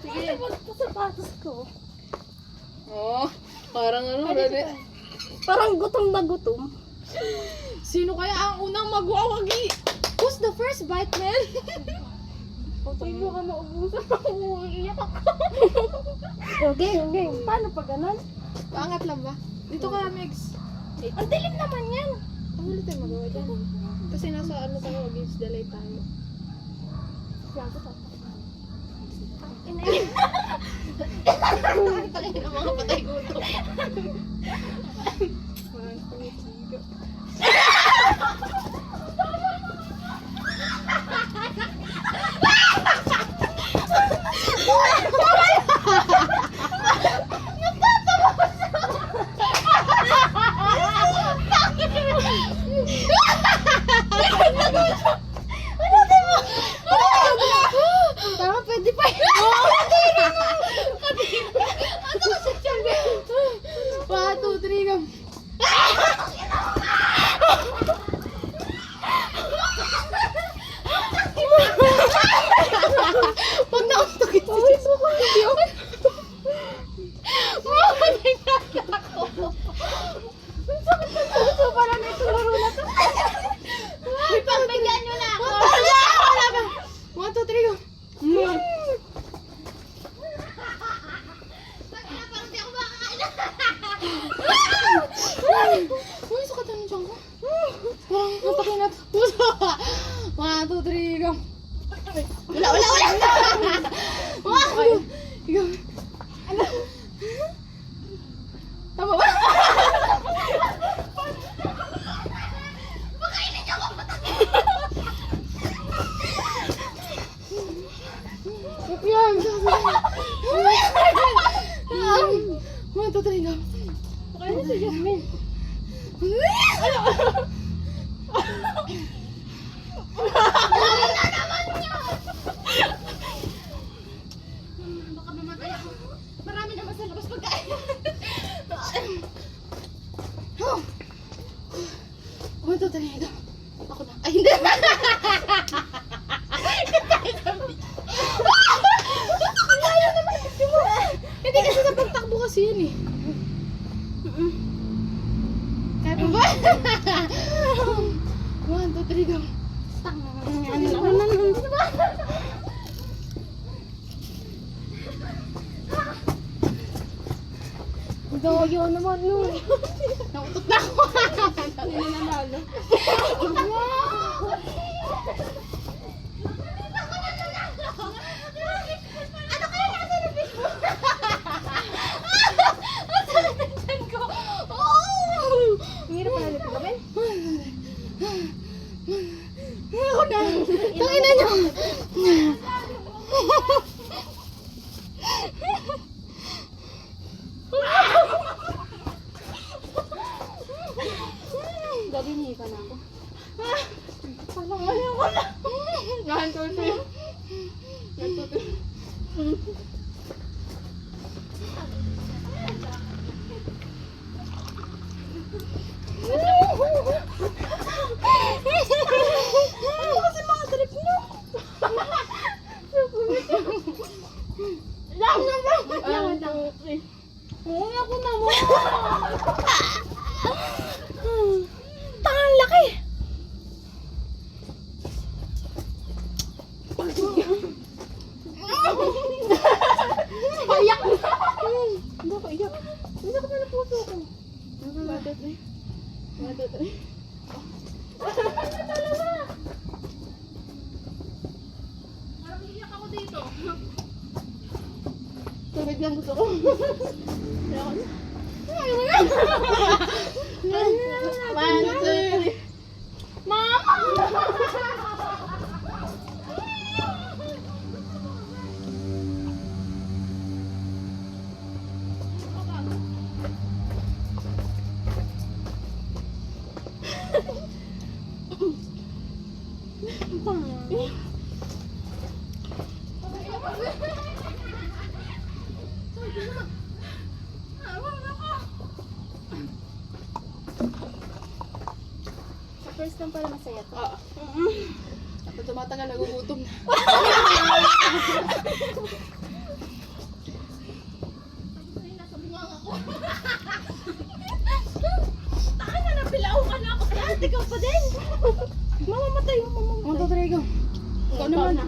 Sige. Sapatos ko. Oh, parang ano, bebe. Parang gutom na gutom. Sino kaya ang unang magwawagi? Who's the first bite, man? Hindi ka maubusan ako. Iiyak ako. Okay. Paano pa ganun? Paangat lang ba? Dito ka, Mix. Ang dilim naman yan. Ang huli tayo magawa dyan. Kasi nasa ano tayo, against the light tayo. Gago to. Tangin na mga patay gutom. One, two, three, go. Tama, pwede pa yun. Ano ka sa tiyan? 1, 2, 3, go. Pag nauntok ito siya sa video. Mamatay na ako. Ang sakit na puso. Parang may tularo na to. Pagbigyan nyo na ako. Wala ba? 1, 2, 3, go. Parang di ako makakain. Uy, sukat na ng tiyan ko. Parang natakin na puso. 1, 2, 3, go. Wala. Wow! Go. Tama ba? Makainin niyo ako. Yan. 1, 2, 3, go. Makainin si Jasmine. Baka mamatay ako. Marami naman sa labas pagkain. 1, 2, 3, go. Ako na. Ay, hindi. Hindi kasi sa pagtakbo kasi yan eh. Kaya pa ba? 1, 2, 3, go. Doyo naman nun. Nautot na ako. Hindi na nanalo. Ano kaya nasa na fish mo? Ang sakit ng tiyan ko. Oh! Ang hirap pala nito gawin. Ako na. Tangina niyo. Galinhi ka na ako. Parang ayaw ko na. Nahantor siya. Ano kasi mga trip niyo? Lang! Uy, ako na mo. Tangan laki! Payak na. Hindi ako iyak. Hindi ako pala puso ko. 1, 2, 3. 1, 2, 3. Parang iyak ako dito. Tubig lang gusto ko. Ayaw na. Ayaw na. 1, 2, 3. Mama! First time pala masaya to. Oo. Ako tumatagal, nagugutom na. Ikaw naman.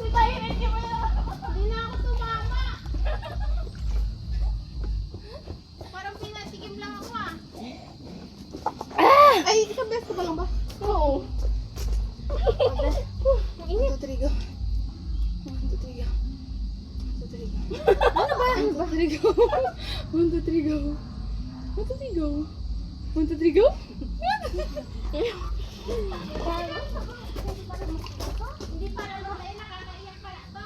Uy, tayo rin niyo mo. Hindi na ako tumama. Parang pinatikim lang ako ah. Ay, isang beses ko ba lang ba? Oo. Ang init. 1, 2, 3, go. 1, 2, 3, go. 1, 2, 3, go. Ano ba? 1, 2, 3, go. 1, 2, 3, go. 1, 2, 3, go. 1, 2, 3, go. Hindi para lumain, nakakaiyak pala to.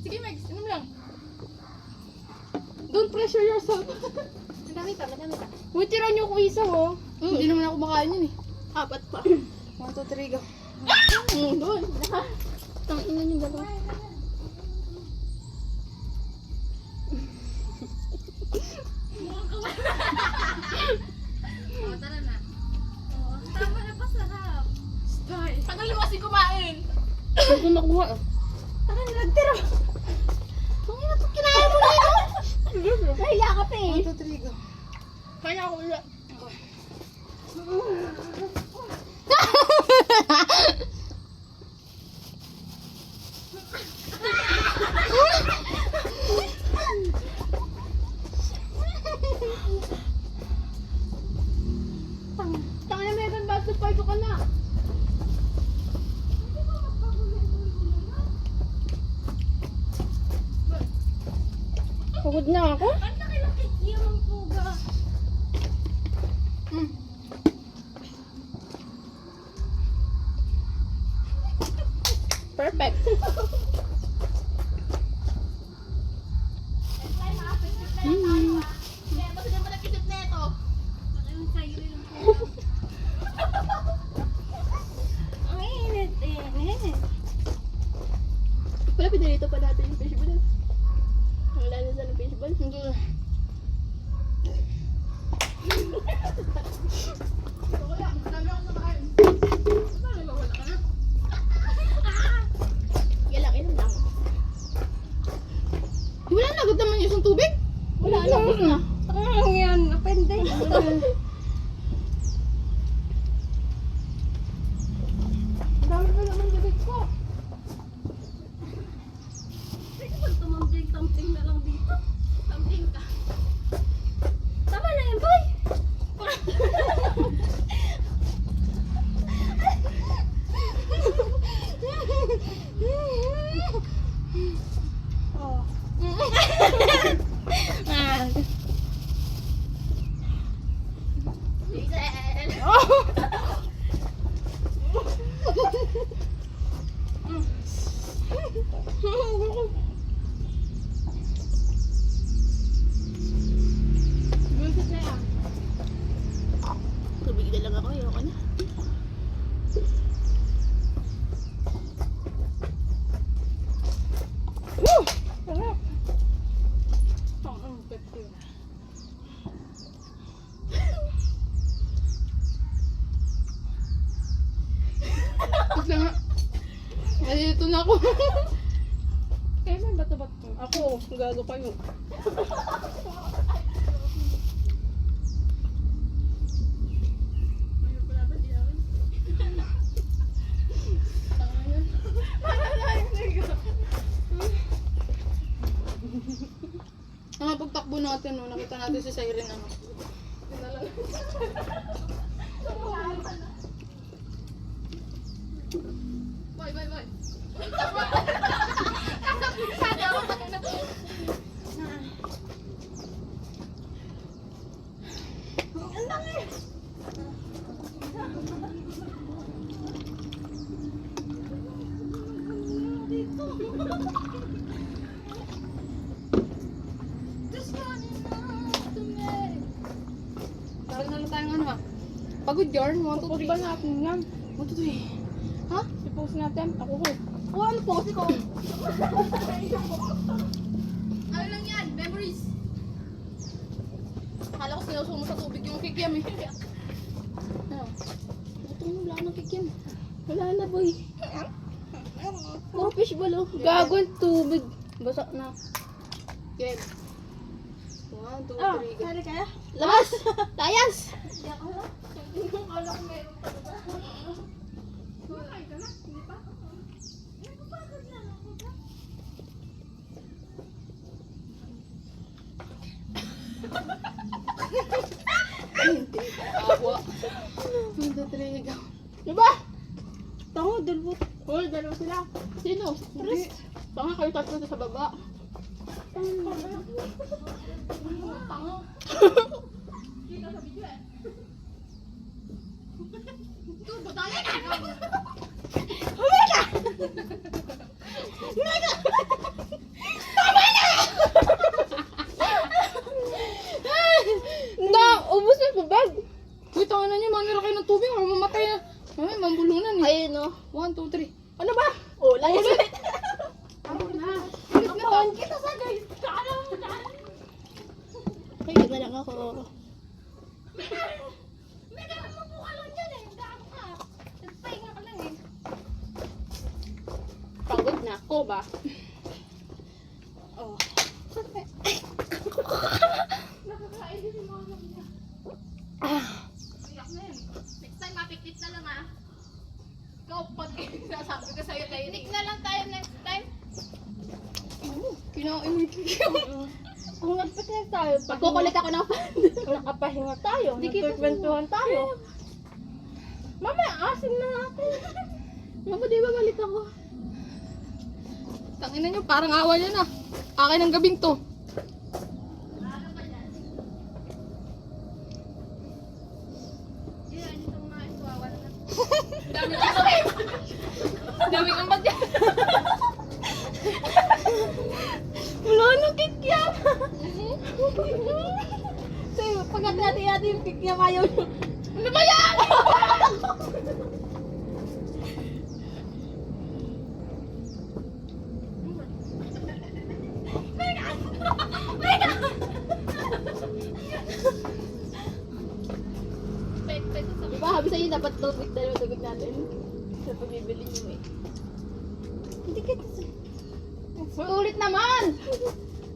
Sige, Mex. Inom lang. Don't pressure yourself. Madami pa, madami pa. Uy, tira niyo ko isa, oh. Hindi naman ako makain yun eh. Apat pa. 1, 2, 3, go. Doon. Tangina niyo ba? Oh, tara na. Oh, tama na pa sarap. Tagal mo kasi kumain. Hindi ko nakuha, ah. Tara na, nagtira. Tungin na ito, kinain mo na yun. Nahiya ka pa eh. 1, 2, 3, go. Kaya ako ulit. Tangina, Megan, bakit pa ito ka na? Pagod na ako. Ang laki-laki niya ng puga. Perfect. Neto, sila ba nag-isip neto? Ang sayo yung puga. Ang init eh. Wala, pinalito pa natin yung fishball. Wala na sa fishball. Hindi. Galak, inom lang. Wala na, agad naman yung isang tubig. Wala, labos na. Ang yan, apende. Dami pa naman gabit ko. Pwede ba tumambling-tumbling na lang dito? Tumbling ka. Tama na yan, boy! Oh. Bullshit na yan. Tubig na lang ako. Ayoko na. Woo! Sarap. Ang pepsi. Ito nga. Ay, ito na ako. Eh, may bato-bato. Ako, gago kayo. Ang pagtakbo natin, no, nakita natin si Siren, ano. Bye, bye, bye. Parang na lang tayong ano, ha? Pagod yarn, 1, 2, Post 3. ba natin yan? 1, 2, 3. Ha? I-post natin. Ako ko. Oh, ano po? Ikaw. Ano lang yan? Memories. Akala ko sinusumo mo sa tubig yung kikiam eh. Ano? Ito mo, wala nang kikiam. Wala na, boy. Puro fishball, oh. Gago yung tubig. Basa na. Game. 1, 2, 3, Ah, go. sari kaya? Labas! Layas! Hindi ako lang. Akala ko meron pa. Kumakain ka na? Hindi pa? Nagpapagod lang ako ba? Awa. 1, 2, 3, go. Diba? Tango, dalawa. Hoy, dalawa sila. Sino? Hindi. Tanga kayo tatlo sa baba. Tango. Kita sa video eh. Na, ubus na po bag. Uy, tangan na niyo. Manira kayo ng tubig. Ako mamatay na. Ay, mambulunan eh. Ayun no. 1, 2, 3. Ano ba? Oh, layas ulit. Ako na. Kapawan kita sa guys. Kaya na lang ako. May ganun mo po ka lang dyan eh. Daan ka. Nagpahinga ka lang eh. Pagod na ako ba? Oh. Nakakain din yung mga niya. Iyak na yun. Next time, mapikit na lang ah. Ikaw, pag nasabi ko sa'yo, picnic na lang tayo next time. Kinain mo yung kikiyo. Kung nagpiknik tayo, pagkukulit ako ng fan. Nakapahinga tayo. Nagkikwentuhan tayo. Mamaya, asim na natin. Mama, di ba balik ako? Tangin na niyo, parang awa niya na. Akin ang gabing to. Yan, itong mga ito, wala na. Dami kang sakit. Dami kang bagay. Wala nang kikyam. Sa'yo, pagkat natin yung kikyam ayaw nyo. Ano ba yan? Di ba, habi sa'yo dapat tubig natin. Sa pagbibili nyo eh. Hindi kita sa... Ulit naman!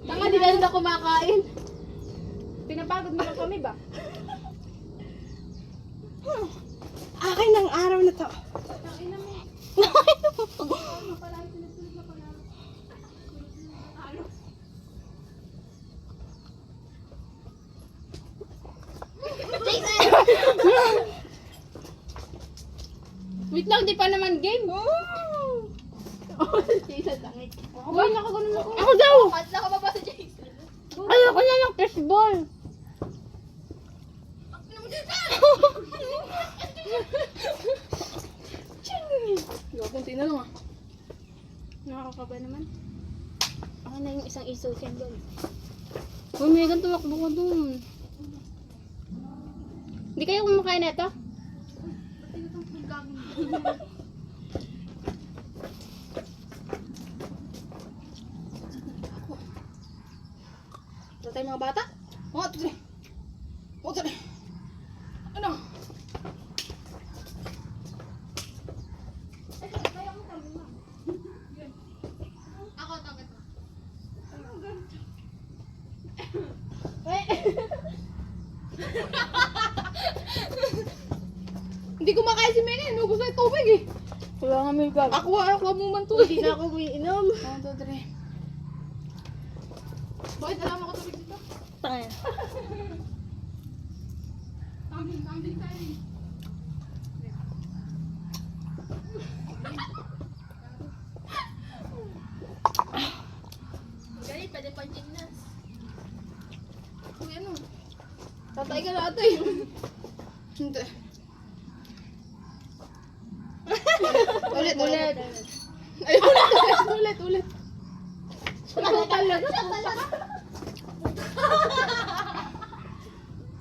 Tanga, di na kumakain. Pinapagod mo lang kami ba? Akin ang araw na to. Tangina mo. Wait lang, di pa naman game. Oh, Jason, tangit. Uy, nakaganon ako. Ako daw! Patla ka ba ba sa Jason? Ayoko na ng fishball. Yo, kunti na lang ah. Nakakaba naman. Ako na yung isang iso siya doon. Uy, Megan, tumakbo ko doon. Hindi kayo kumakain na ito? Wala tayong mga bata? Mga tuloy. Mga tuloy. Ano? Ako, tangat mo. Hindi kumakain si Megan. Nubos na yung tubig eh. Wala nga may gag. Aqua mo man to. Hindi na ako umiinom. 1, 2, 3. Bakit alam ako tubig dito? Tangin. Tumbling tayo eh. Galit, pwede pang gymnast. Uy, ano? Tatay ka na ate. Hindi. Ulit. Ay, ulit. Ano talaga?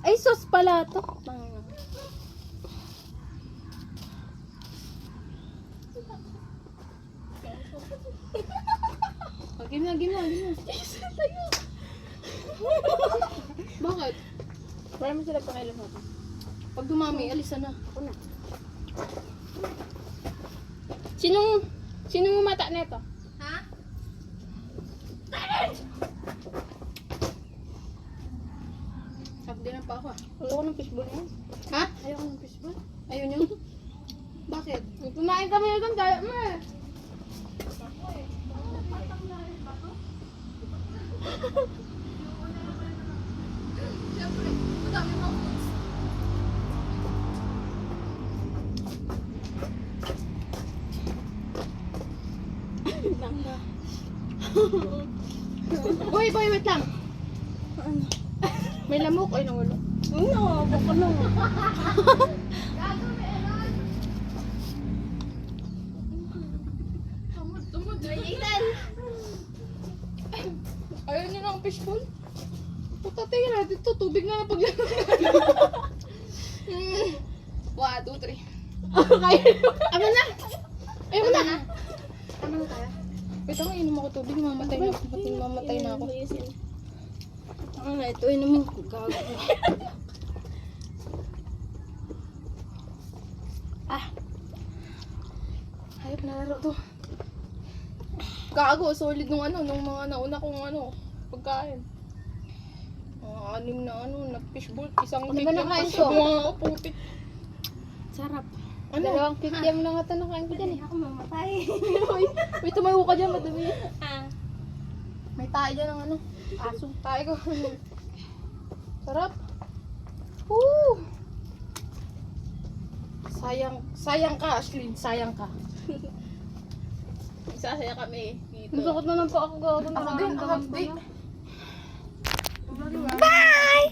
Ay, sauce pala to. Game na. Bakit? Wala mo sila pangilam ako. Pag dumami, alisan na. Sinong mata na ito? Ha? Sakdi na pa ako ah. Ayoko ng fishball na yun. Ha? Ayoko ng fishball. Ayun yun. Bakit? akin. Kumain kami doon, kaya mo eh. Siyempre, madami mga foods. Boy, wait lang. Ano? May lamok. Ay, nawala. Ano? Baka lang. Gago, meron. Tumod. Ethan! Ayaw niyo ng fishbowl? Puta, tingin natin ito. Tubig na napaglaro. 1, 2, 3. Amo na! Ayaw na. Tama na tayo. Wait ako, inom ako tubig. Mamatay na ako. Ayusin. Ano na ito? Inumin ko. Gago. Hayop na laro to. Gago, solid nung mga nauna kong pagkain. Mga 6 na fishbowl. Isang Ano ba big nakain lang, ko? mga putik. Sarap. Ano? 250 mo lang ata nakain ko dyan eh. Ako mamatay. May tumayo ka dyan, madumi. Ah. May tayo dyan ng aso. Tayo ko. Sarap. Woo! Sayang ka, Ashlyn. Sayang ka. Isasaya kami dito. Masakot na lang po ako gawa. Ako din, ang update.